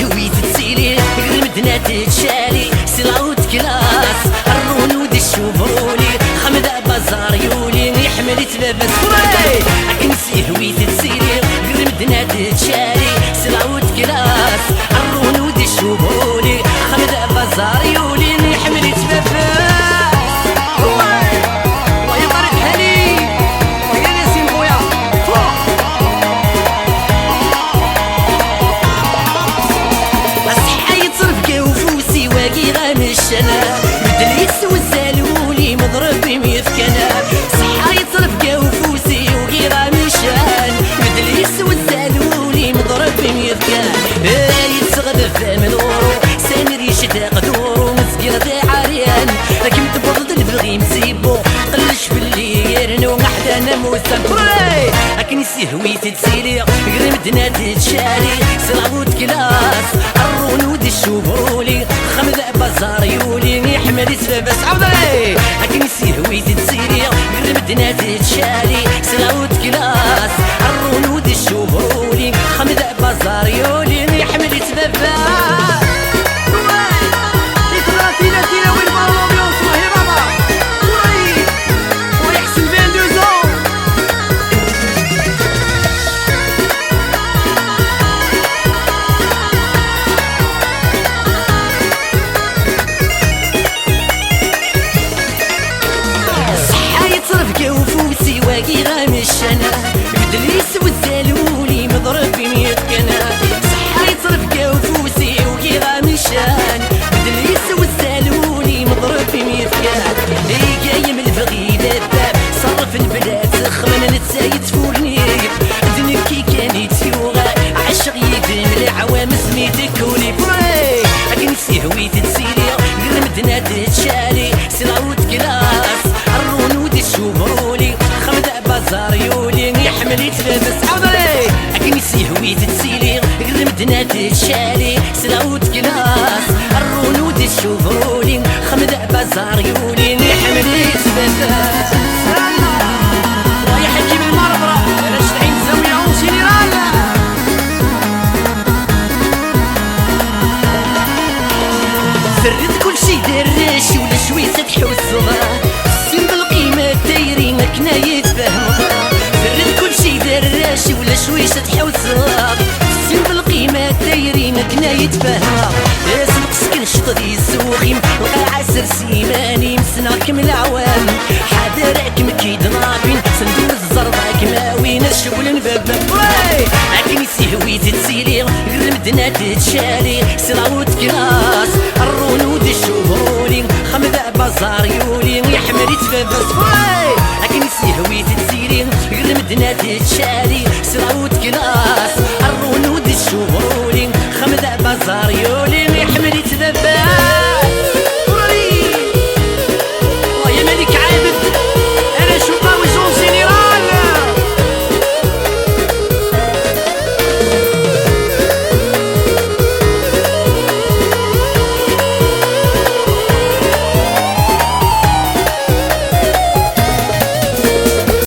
هويت تسيلي مدنا تتشالي سلاوت كلاس الرونود الشوبرولي خمد بازار يولي يحمل تبابس فراي أكنسي هويت تسيلي مدنا تتشالي سلاوت كلاس الرونود الشوبرولي خمد بازار يولي يحمل تبابس مدليس والزالولي مضرب بميت كناب صحا يطرف قوفوسي وغيرها مشان مدليس والزالولي مضرب بميت كناب يتغذف من ورو سامر يشتاق دورو مسكير دا عريان لكن تبرد البغي مسيبو قلش باللي يرنو محدانا موسى كوري أكنسي هويت تسيلي قرمدنا تتشالي سلاوت كلاس الرونود الشوبرولي خمد بازار يولي يحمل تبابس عوضي أكنسي هويت تسيلي قرمدنا تتشالي سلاوت كلاس الرونود الشوبرولي خمد بازار يولي يحمل تبابس غيرها مشانا مدليس والزالولي مضرب بميت كناب صحا يطرف قوفوسي وغيرها مشان مدليس والزالولي مضرب بميت كناب جاي من البغي دباب صرف البلاد سخمن نتسايد فورني دنكي كانت يوغا عشق يدم العوام سميتك ولي براي أكنسي هويت تسيلي قرمدنا تتشالي سلاوت كلاس الرونود الشوبرولي بازار يولي يحمل يتلبس عوضي أكنسي هويت تسيلي قرمدنا تتشالي سلاوت كلاس الرونود الشوبرولي خمد بازار يولي يحمل يتلبس رايح اجيب المربرة بلاش تعين زاوية ومشيني رالا فرد كل شي دراشي ولا شوي سطحي والصغار السن بالقيمة دايرين كنايت فرد كل شي دراشي ولا شوي سطحي والصغار السن بالقيمة دايرين كنايت فهمها لازم قسكن شطدي السوخيم القاعة سيماني مسناكم العوام حاضركم كيد نابين صندوق الزرباك ماوين الشغل باب مفاي أكنسي هويت تسيلي قرمدنا تتشالي سلاوت كلاس الرونود الشوبرولي خمد بازار يولي يحمل يتفبس فاي أكنسي هويت تسيلي قرمدنا تتشالي